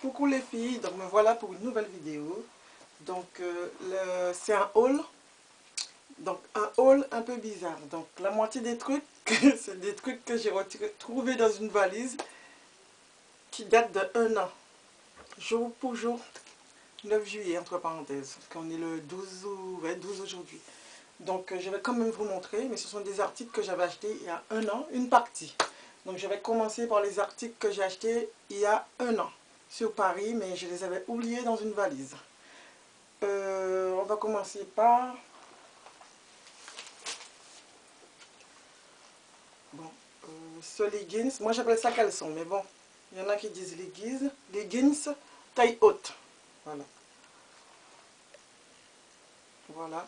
Coucou les filles, donc me voilà pour une nouvelle vidéo. Donc c'est un haul, un peu bizarre. Donc la moitié des trucs, c'est des trucs que j'ai trouvés dans une valise qui date de 1 an, jour pour jour, 9 juillet entre parenthèses, parce qu'on est le 12 aujourd'hui. Donc je vais quand même vous montrer, mais ce sont des articles que j'avais achetés il y a 1 an, une partie. Donc je vais commencer par les articles que j'ai achetés il y a 1 an sur Paris, mais je les avais oubliés dans une valise. On va commencer par... Bon, ce leggings, moi j'appelle ça caleçon, mais bon, il y en a qui disent leggings taille haute. Voilà. Voilà.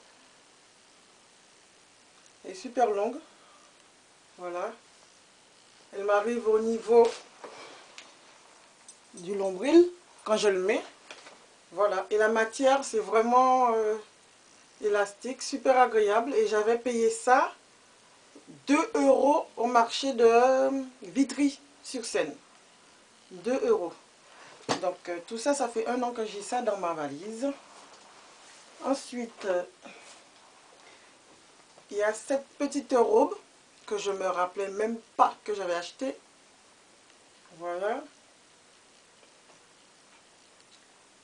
Elle est super longue. Voilà. Elle m'arrive au niveau du nombril quand je le mets. Voilà. Et la matière, c'est vraiment élastique, super agréable. Et j'avais payé ça 2 € au marché de Vitry-sur-Seine. 2 €. Donc tout ça, ça fait 1 an que j'ai ça dans ma valise. Ensuite, il y a cette petite robe que je me rappelais même pas que j'avais acheté. Voilà.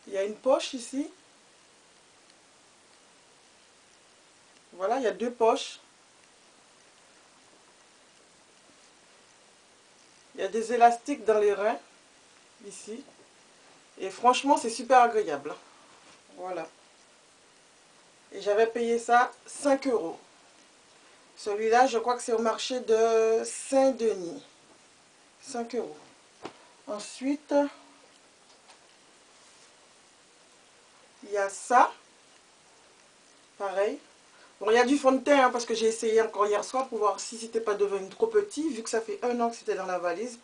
Il y a une poche ici. Voilà, il y a 2 poches. Il y a des élastiques dans les reins, ici. Et franchement, c'est super agréable. Voilà. Et j'avais payé ça 5 €. Celui-là, je crois que c'est au marché de Saint-Denis. 5 €. Ensuite, il y a ça. Pareil. Bon, il y a du fond de teint, hein, parce que j'ai essayé encore hier soir pour voir si c'était pas devenu trop petit, vu que ça fait 1 an que c'était dans la valise.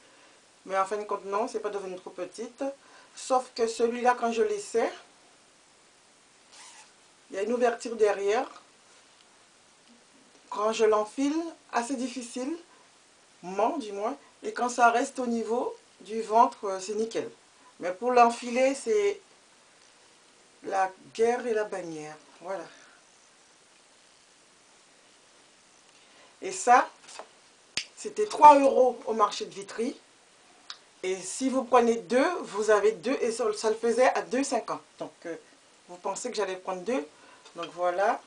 Mais en fin de compte, non, c'est pas devenu trop petite. Sauf que celui-là, quand je l'essaie, il y a une ouverture derrière. Quand je l'enfile, assez difficile, du moins. Et quand ça reste au niveau du ventre, c'est nickel. Mais pour l'enfiler, c'est la guerre et la bannière. Voilà. Et ça, c'était 3 € au marché de Vitry. Et si vous prenez 2, vous avez 2 et ça le faisait à 2,50. Donc, vous pensez que j'allais prendre 2. Donc, voilà.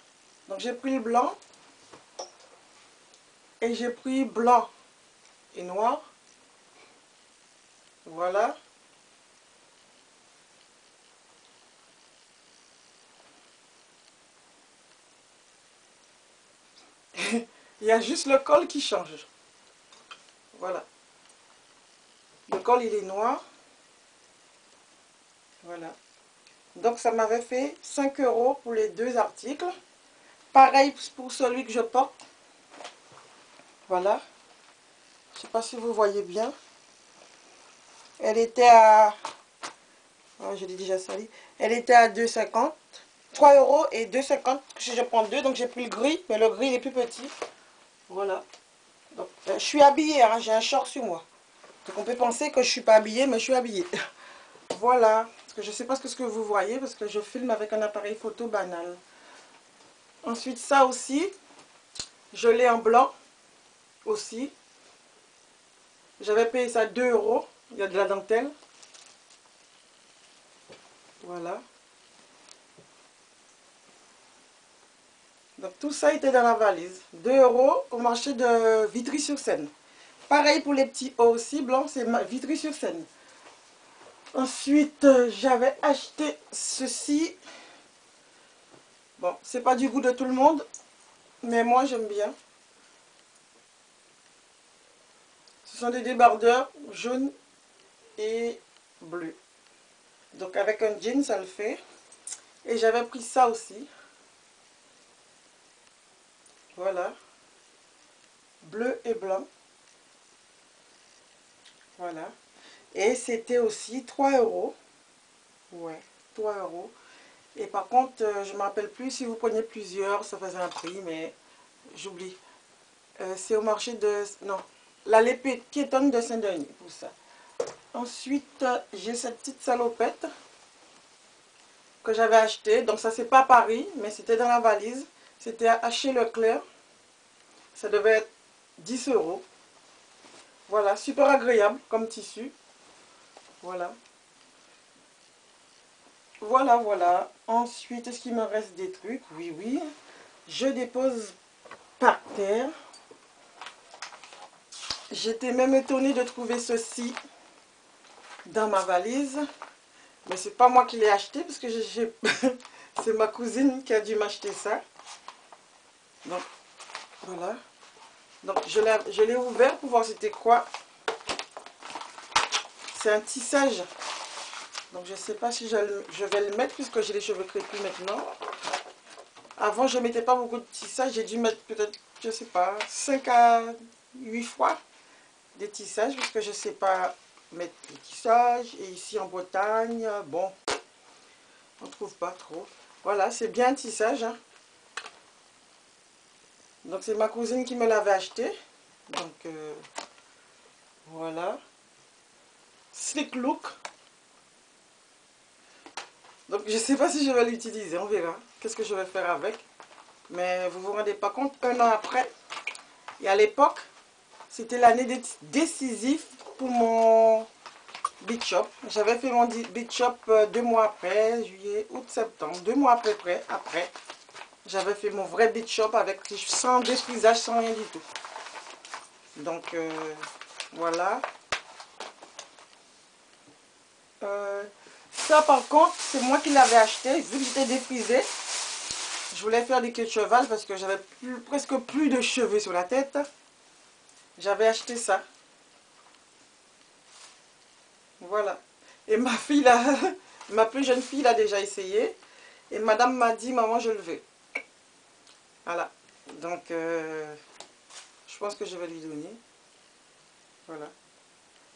Donc, j'ai pris le blanc. Et j'ai pris blanc et noir. Voilà. Il y a juste le col qui change. Voilà. Le col, il est noir. Voilà. Donc, ça m'avait fait 5 € pour les 2 articles. Pareil pour celui que je porte. Voilà. Je ne sais pas si vous voyez bien. Elle était à... Oh, je l'ai déjà sali. Elle était à 2,50. 3 € et 2,50 si je prends 2. Donc, j'ai pris le gris. Mais le gris, il est plus petit. Voilà. Donc, je suis habillée. Hein, j'ai un short sur moi. Donc, on peut penser que je ne suis pas habillée, mais je suis habillée. Voilà. Parce que je ne sais pas ce que vous voyez. Parce que je filme avec un appareil photo banal. Ensuite, ça aussi. Je l'ai en blanc. Aussi. J'avais payé ça 2 €. Il y a de la dentelle. Voilà. Donc tout ça était dans la valise. 2 € au marché de Vitry-sur-Seine. Pareil pour les petits hauts aussi, blancs, c'est Vitry-sur-Seine. Ensuite, j'avais acheté ceci. Bon, c'est pas du goût de tout le monde, mais moi j'aime bien. Ce sont des débardeurs jaunes et bleus. Donc avec un jean, ça le fait. Et j'avais pris ça aussi. Voilà. Bleu et blanc. Voilà. Et c'était aussi 3 €. Ouais, 3 €. Et par contre, je ne me rappelle plus, si vous preniez plusieurs, ça faisait un prix, mais j'oublie. C'est au marché de... Non, la Lépée piétonne de Saint-Denis, pour ça. Ensuite, j'ai cette petite salopette que j'avais achetée. Donc ça, c'est pas à Paris, mais c'était dans la valise. C'était à chez Leclerc. Ça devait être 10 €. Voilà, super agréable comme tissu. Voilà. Voilà, voilà. Ensuite, est-ce qu'il me reste des trucs? Oui, oui. Je dépose par terre. J'étais même étonnée de trouver ceci dans ma valise. Mais c'est pas moi qui l'ai acheté parce que c'est ma cousine qui a dû m'acheter ça. Donc, voilà. Donc, je l'ai ouvert pour voir c'était quoi. C'est un tissage. Donc, je ne sais pas si je vais le mettre puisque j'ai les cheveux crépus maintenant. Avant, je ne mettais pas beaucoup de tissage. J'ai dû mettre peut-être, je ne sais pas, 5 à 8 fois des tissages parce que je ne sais pas mettre des tissages. Et ici en Bretagne, bon, on ne trouve pas trop. Voilà, c'est bien un tissage. Hein. Donc, c'est ma cousine qui me l'avait acheté. Donc, voilà. Slick Look. Donc, je ne sais pas si je vais l'utiliser. On verra. Qu'est-ce que je vais faire avec. Mais vous ne vous rendez pas compte, un an après. Et à l'époque, c'était l'année décisive pour mon Beach Shop. J'avais fait mon Beach Shop 2 mois après, juillet, août, septembre. 2 mois à peu près après. J'avais fait mon vrai Beach Shop avec sans défrisage, sans rien du tout. Donc, voilà. Ça, par contre, c'est moi qui l'avais acheté. Vu que j'étais défrisé, je voulais faire des queues de cheval parce que j'avais presque plus de cheveux sur la tête. J'avais acheté ça. Voilà. Et ma fille, là, ma plus jeune fille l'a déjà essayé. Et madame m'a dit, maman, je le veux. Voilà. Donc, je pense que je vais lui donner. Voilà.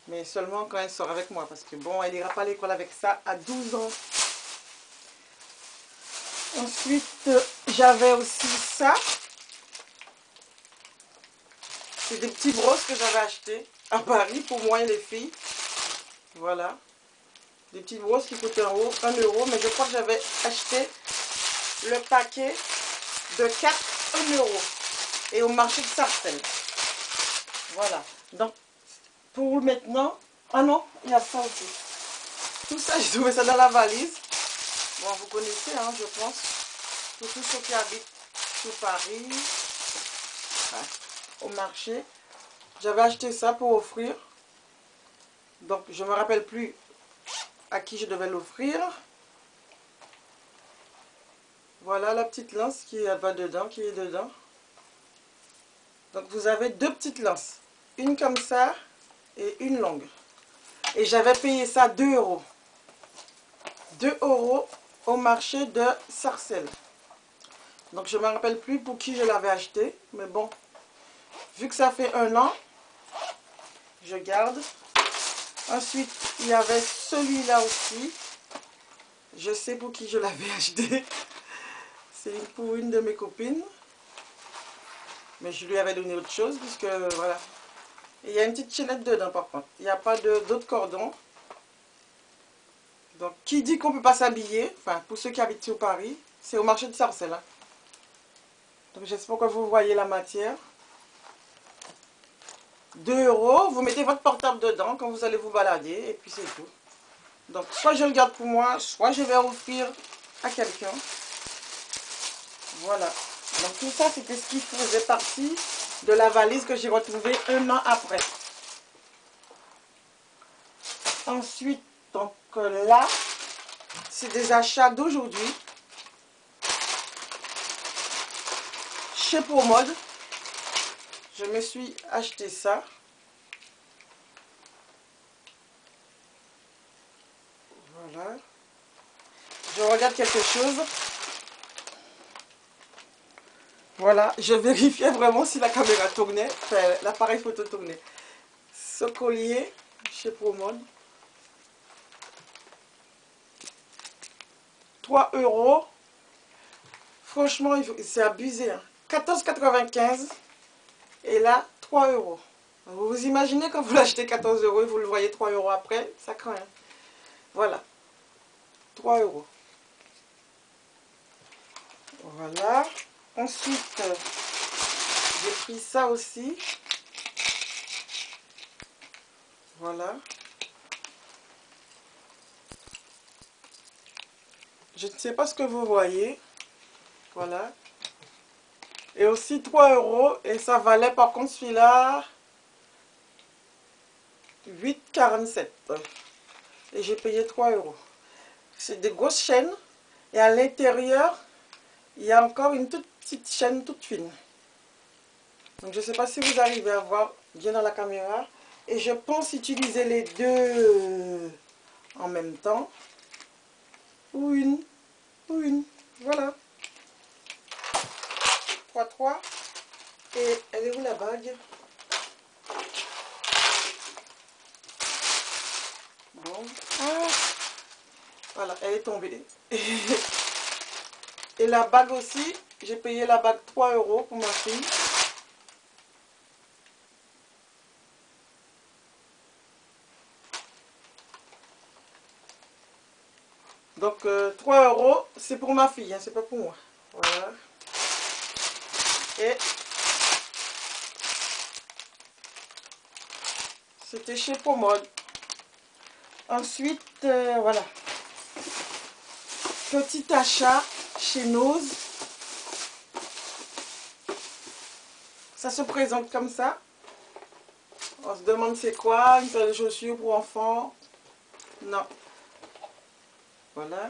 Mais seulement quand elle sort avec moi. Parce que bon, elle n'ira pas à l'école avec ça à 12 ans. Ensuite, j'avais aussi ça. C'est des petits brosses que j'avais achetés à Paris pour moi et les filles. Voilà. Des petites brosses qui coûtaient 1 €. Mais je crois que j'avais acheté le paquet de 4 €. Et au marché de Sarcelles. Voilà. Donc, pour maintenant... Ah non, il y a ça aussi. Tout ça, j'ai trouvé ça dans la valise. Bon, vous connaissez, hein, je pense. Pour tous ceux qui habitent sur Paris, enfin, au marché. J'avais acheté ça pour offrir. Donc, je ne me rappelle plus à qui je devais l'offrir. Voilà la petite lance qui va dedans, qui est dedans. Donc, vous avez 2 petites lances. Une comme ça et une longue. Et j'avais payé ça 2 €. 2 € au marché de Sarcelles. Donc, je ne me rappelle plus pour qui je l'avais acheté. Mais bon, vu que ça fait 1 an, je garde. Ensuite, il y avait celui-là aussi. Je sais pour qui je l'avais acheté. C'est pour une de mes copines. Mais je lui avais donné autre chose, puisque voilà. Et il y a une petite chaînette dedans par contre. Il n'y a pas d'autres cordons. Donc, qui dit qu'on ne peut pas s'habiller, enfin, pour ceux qui habitent sur Paris, c'est au marché de Sarcelles. Hein. Donc, j'espère que vous voyez la matière. 2 €, vous mettez votre portable dedans quand vous allez vous balader, et puis c'est tout. Donc, soit je le garde pour moi, soit je vais offrir à quelqu'un. Voilà. Donc, tout ça, c'était ce qui faisait partie de la valise que j'ai retrouvée 1 an après. Ensuite, donc là, c'est des achats d'aujourd'hui. Chez Promode, je me suis acheté ça. Voilà. Je regarde quelque chose. Voilà, je vérifiais vraiment si la caméra tournait, enfin l'appareil photo tournait. Ce collier chez Promode. 3 €. Franchement, c'est abusé. Hein. 14,95 € et là, 3 €. Vous vous imaginez quand vous l'achetez 14 € et vous le voyez 3 € après, ça craint. Hein. Voilà, 3 €. Voilà. Ensuite, j'ai pris ça aussi. Voilà. Je ne sais pas ce que vous voyez. Voilà. Et aussi 3 € et ça valait par contre celui-là 8,47 €. Et j'ai payé 3 €. C'est des grosses chaînes et à l'intérieur, il y a encore une toute petite chaîne toute fine. Donc je ne sais pas si vous arrivez à voir bien dans la caméra. Et je pense utiliser les deux en même temps. Ou une. Voilà. 3. Et elle est où la bague? Bon. Ah. Voilà, elle est tombée. Et la bague aussi, j'ai payé la bague 3 € pour ma fille. Donc 3 €, c'est pour ma fille, hein, c'est pas pour moi. Voilà. Et c'était chez Pomode. Ensuite, voilà. Petit achat chez Nose. Ça se présente comme ça. On se demande c'est quoi, une paire de chaussures pour enfants. Non. Voilà.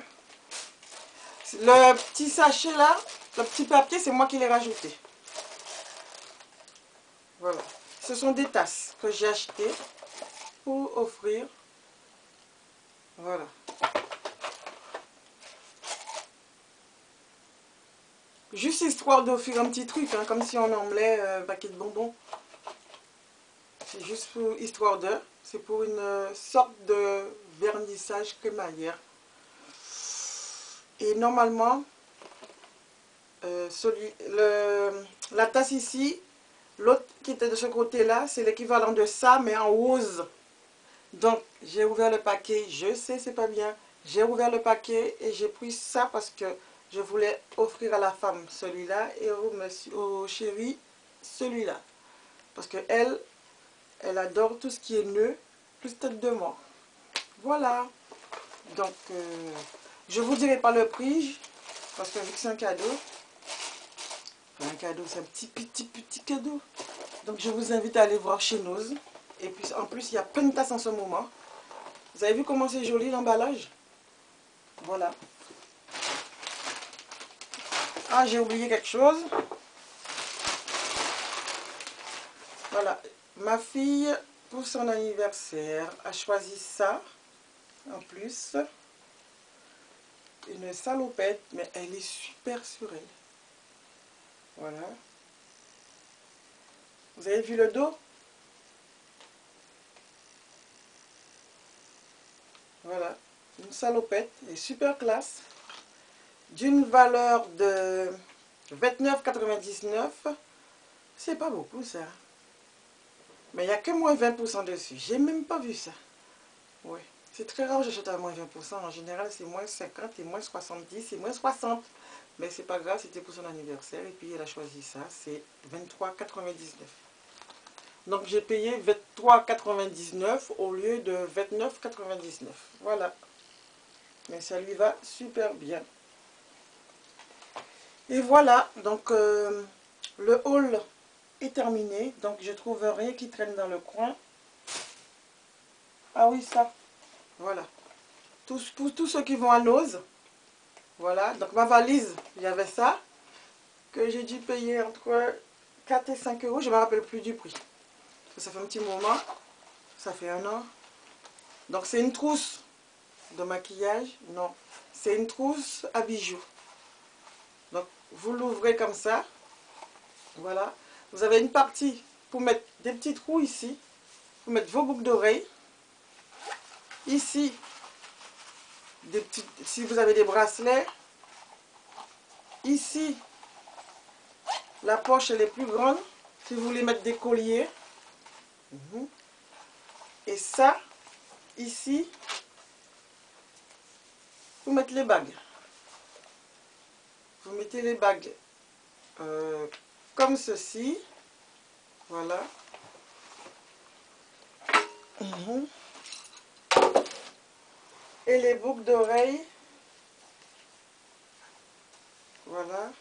Le petit sachet là, le petit papier, c'est moi qui l'ai rajouté. Voilà. Ce sont des tasses que j'ai achetées pour offrir. Voilà. Juste histoire d'offrir un petit truc, hein, comme si on emmenait un paquet de bonbons. C'est juste pour histoire de. C'est pour une sorte de vernissage crémaillère. Et normalement, la tasse ici, l'autre qui était de ce côté-là, c'est l'équivalent de ça, mais en rose. Donc, j'ai ouvert le paquet. Je sais, c'est pas bien. J'ai ouvert le paquet et j'ai pris ça parce que je voulais offrir à la femme celui-là et au chéri celui-là. Parce que elle adore tout ce qui est nœud, plus tête de mort. Voilà. Donc, je vous dirai pas le prix, parce que vu que c'est un cadeau, c'est un petit cadeau. Donc, je vous invite à aller voir chez Nose. Et puis, en plus, il y a plein de tasses en ce moment. Vous avez vu comment c'est joli l'emballage? Voilà. Ah, j'ai oublié quelque chose. Voilà. Ma fille, pour son anniversaire, a choisi ça. En plus, une salopette, mais elle est super sur elle. Voilà. Vous avez vu le dos? Voilà. Une salopette, elle est super classe. D'une valeur de 29,99 €. C'est pas beaucoup ça. Mais il n'y a que moins 20% dessus. J'ai même pas vu ça. Oui. C'est très rare que j'achète à moins 20%. En général, c'est moins 50 et moins 70 et moins 60. Mais c'est pas grave, c'était pour son anniversaire. Et puis elle a choisi ça. C'est 23,99 €. Donc j'ai payé 23,99 € au lieu de 29,99 €. Voilà. Mais ça lui va super bien. Et voilà. Donc le haul est terminé. Donc je trouve rien qui traîne dans le coin. Ah oui, ça. Voilà. Pour tous ceux qui vont à Nose. Voilà. Donc ma valise, il y avait ça. Que j'ai dû payer entre 4 et 5 €. Je ne me rappelle plus du prix. Ça fait un petit moment. Ça fait 1 an. Donc c'est une trousse de maquillage. Non. C'est une trousse à bijoux. Donc vous l'ouvrez comme ça. Voilà. Vous avez une partie pour mettre des petits trous ici. Pour mettre vos boucles d'oreilles. Ici, si vous avez des bracelets. Ici, la poche elle est plus grande. Si vous voulez mettre des colliers. Et ça, ici, vous mettez les bagues. Vous mettez les bagues comme ceci. Voilà. Et les boucles d'oreilles. Voilà.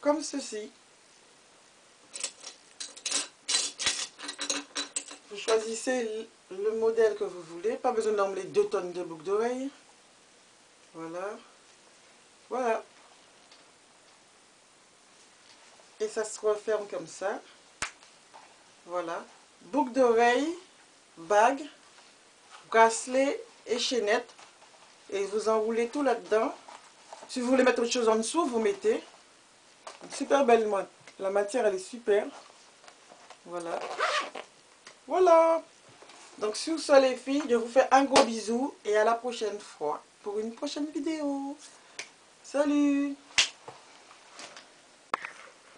Comme ceci. Vous choisissez le modèle que vous voulez. Pas besoin d'emmener 2 tonnes de boucles d'oreilles. Voilà. Voilà. Et ça se referme comme ça. Voilà. Boucle d'oreilles, bague, bracelet et chaînette. Et vous enroulez tout là-dedans. Si vous voulez mettre autre chose en dessous, vous mettez. Une super belle mode. La matière, elle est super. Voilà. Voilà. Donc sur ça les filles, je vous fais un gros bisou et à la prochaine fois pour une prochaine vidéo. Salut!